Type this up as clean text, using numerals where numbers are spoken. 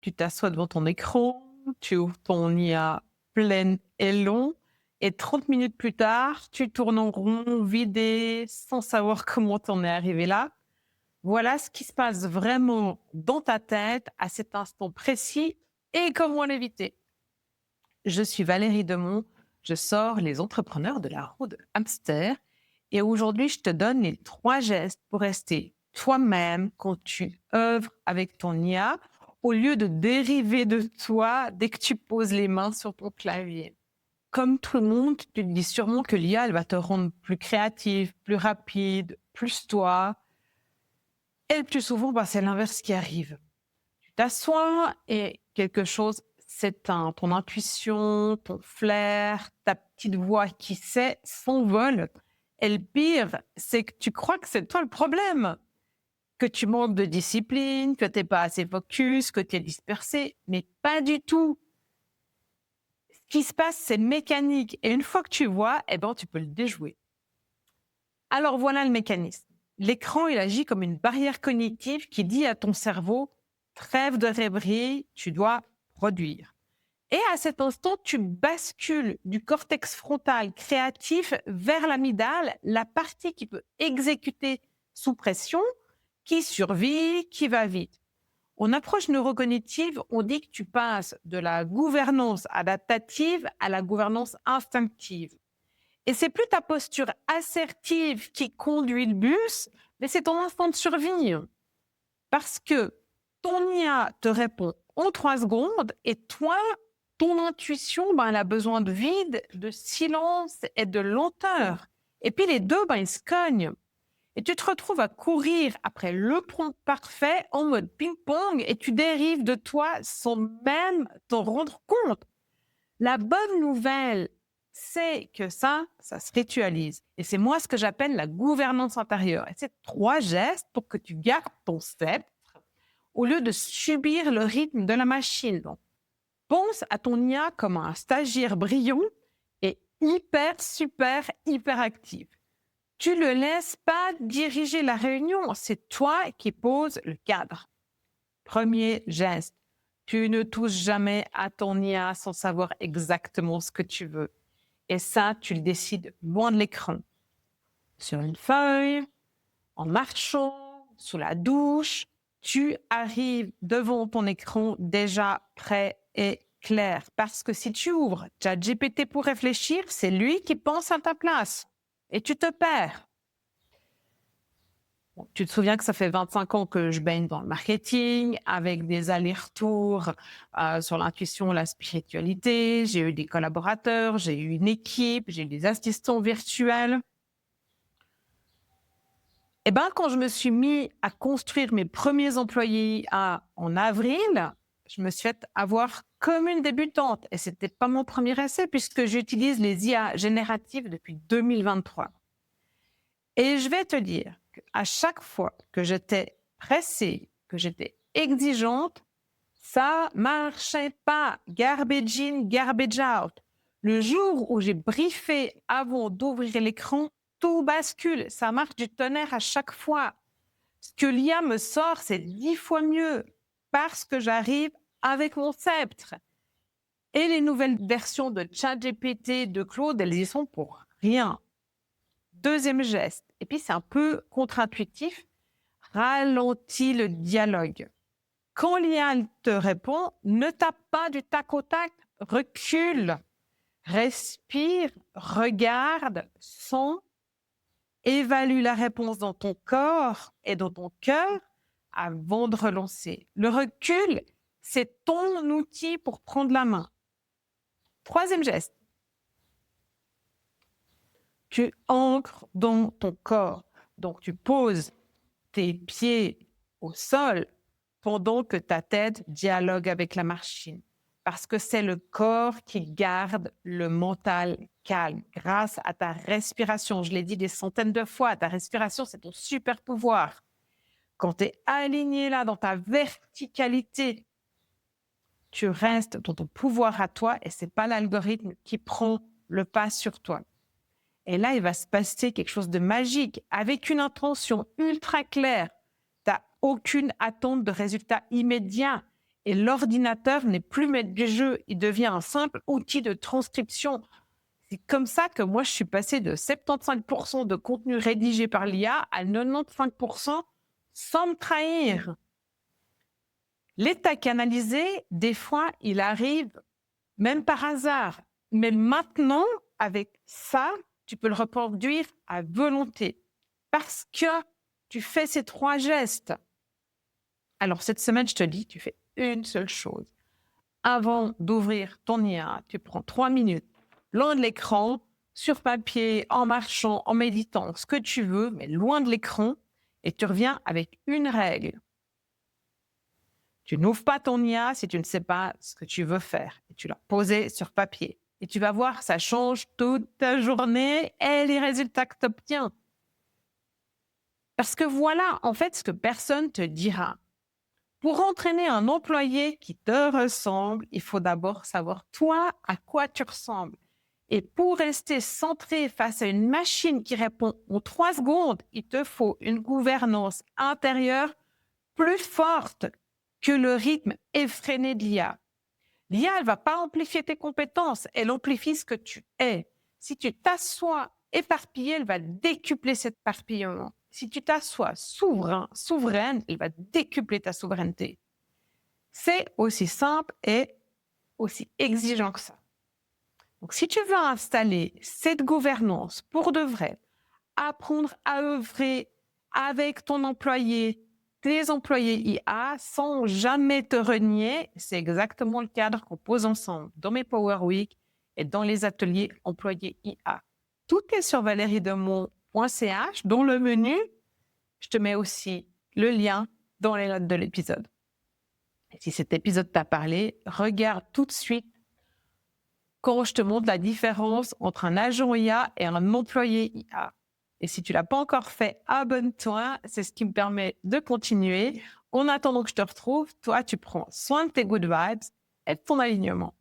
Tu t'assois devant ton écran, tu ouvres ton IA plein et long et 30 minutes plus tard, tu tournes en rond, vidé, sans savoir comment t'en es arrivé là. Voilà ce qui se passe vraiment dans ta tête à cet instant précis et comment l'éviter. Je suis Valérie Demont, je sors les entrepreneurs de la roue de hamster et aujourd'hui, je te donne les 3 gestes pour rester toi-même quand tu œuvres avec ton IA au lieu de dériver de toi dès que tu poses les mains sur ton clavier. Comme tout le monde, tu te dis sûrement que l'IA, elle va te rendre plus créatif, plus rapide, plus toi. Et le plus souvent, c'est l'inverse qui arrive. Tu t'assois et quelque chose s'éteint. Ton intuition, ton flair, ta petite voix qui sait s'envole. Et le pire, c'est que tu crois que c'est toi le problème, que tu manques de discipline, que tu n'es pas assez focus, que tu es dispersé, mais pas du tout. Ce qui se passe, c'est mécanique. Et une fois que tu vois, tu peux le déjouer. Alors voilà le mécanisme. L'écran, il agit comme une barrière cognitive qui dit à ton cerveau, trêve de rêverie, tu dois produire. Et à cet instant, tu bascules du cortex frontal créatif vers l'amygdale, la partie qui peut exécuter sous pression, qui survit, qui va vite. En approche neurocognitive, on dit que tu passes de la gouvernance adaptative à la gouvernance instinctive. Et c'est plus ta posture assertive qui conduit le bus, mais c'est ton instinct de survie. Parce que ton IA te répond en 3 secondes et toi, ton intuition, elle a besoin de vide, de silence et de lenteur. Et puis les deux, ils se cognent. Et tu te retrouves à courir après le prompt parfait en mode ping-pong et tu dérives de toi sans même t'en rendre compte. La bonne nouvelle, c'est que ça se ritualise. Et c'est moi ce que j'appelle la gouvernance intérieure. Et c'est 3 gestes pour que tu gardes ton sceptre au lieu de subir le rythme de la machine. Donc, pense à ton IA comme un stagiaire brillant et hyper actif. Tu ne le laisses pas diriger la réunion, c'est toi qui poses le cadre. Premier geste, tu ne touches jamais à ton IA sans savoir exactement ce que tu veux. Et ça, tu le décides loin de l'écran. Sur une feuille, en marchant, sous la douche, tu arrives devant ton écran déjà prêt et clair. Parce que si tu ouvres ChatGPT pour réfléchir, c'est lui qui pense à ta place. Et tu te perds. Bon, tu te souviens que ça fait 25 ans que je baigne dans le marketing, avec des allers-retours sur l'intuition, la spiritualité. J'ai eu des collaborateurs, j'ai eu une équipe, j'ai eu des assistants virtuels. Quand je me suis mis à construire mes premiers employés en avril, je me suis fait avoir comme une débutante. Et ce n'était pas mon premier essai puisque j'utilise les IA génératives depuis 2023. Et je vais te dire qu'à chaque fois que j'étais pressée, que j'étais exigeante, ça marchait pas. Garbage in, garbage out. Le jour où j'ai briefé avant d'ouvrir l'écran, tout bascule. Ça marche du tonnerre à chaque fois. Ce que l'IA me sort, c'est 10 fois mieux parce que j'arrive avec mon sceptre. Et les nouvelles versions de ChatGPT, de Claude, elles y sont pour rien. Deuxième geste, et puis c'est un peu contre-intuitif, ralentis le dialogue. Quand l'IA te répond, ne tape pas du tac au tac, recule, respire, regarde, sens, évalue la réponse dans ton corps et dans ton cœur avant de relancer. Le recul, c'est ton outil pour prendre la main. Troisième geste, tu ancres dans ton corps. Donc, tu poses tes pieds au sol pendant que ta tête dialogue avec la machine. Parce que c'est le corps qui garde le mental calme grâce à ta respiration. Je l'ai dit des centaines de fois, ta respiration, c'est ton super pouvoir. Quand tu es aligné là dans ta verticalité, tu restes dans ton pouvoir à toi et ce n'est pas l'algorithme qui prend le pas sur toi. Et là, il va se passer quelque chose de magique avec une intention ultra claire. Tu n'as aucune attente de résultat immédiat Et l'ordinateur n'est plus maître du jeu, il devient un simple outil de transcription. C'est comme ça que moi, je suis passée de 75% de contenu rédigé par l'IA à 95% sans me trahir. L'état canalisé, des fois, il arrive même par hasard. Mais maintenant, avec ça, tu peux le reproduire à volonté parce que tu fais ces 3 gestes. Alors, cette semaine, je te dis, tu fais une seule chose. Avant d'ouvrir ton IA, tu prends 3 minutes, loin de l'écran, sur papier, en marchant, en méditant, ce que tu veux, mais loin de l'écran, et tu reviens avec une règle. Tu n'ouvres pas ton IA si tu ne sais pas ce que tu veux faire. Et tu l'as posé sur papier. Et tu vas voir, ça change toute ta journée et les résultats que tu obtiens. Parce que voilà, en fait, ce que personne ne te dira. Pour entraîner un employé qui te ressemble, il faut d'abord savoir toi à quoi tu ressembles. Et pour rester centré face à une machine qui répond en 3 secondes, il te faut une gouvernance intérieure plus forte que le rythme effréné de l'IA. L'IA, elle ne va pas amplifier tes compétences, elle amplifie ce que tu es. Si tu t'assois éparpillé, elle va décupler cet éparpillement. Si tu t'assois souveraine, elle va décupler ta souveraineté. C'est aussi simple et aussi exigeant que ça. Donc, si tu veux installer cette gouvernance pour de vrai, apprendre à œuvrer avec ton employé, tes employés IA, sans jamais te renier, c'est exactement le cadre qu'on pose ensemble dans mes Power Week et dans les ateliers employés IA. Tout est sur valeriedemont.ch, dont le menu. Je te mets aussi le lien dans les notes de l'épisode. Et si cet épisode t'a parlé, regarde tout de suite quand je te montre la différence entre un agent IA et un employé IA. Et si tu ne l'as pas encore fait, abonne-toi. C'est ce qui me permet de continuer. En attendant que je te retrouve, toi, tu prends soin de tes good vibes et de ton alignement.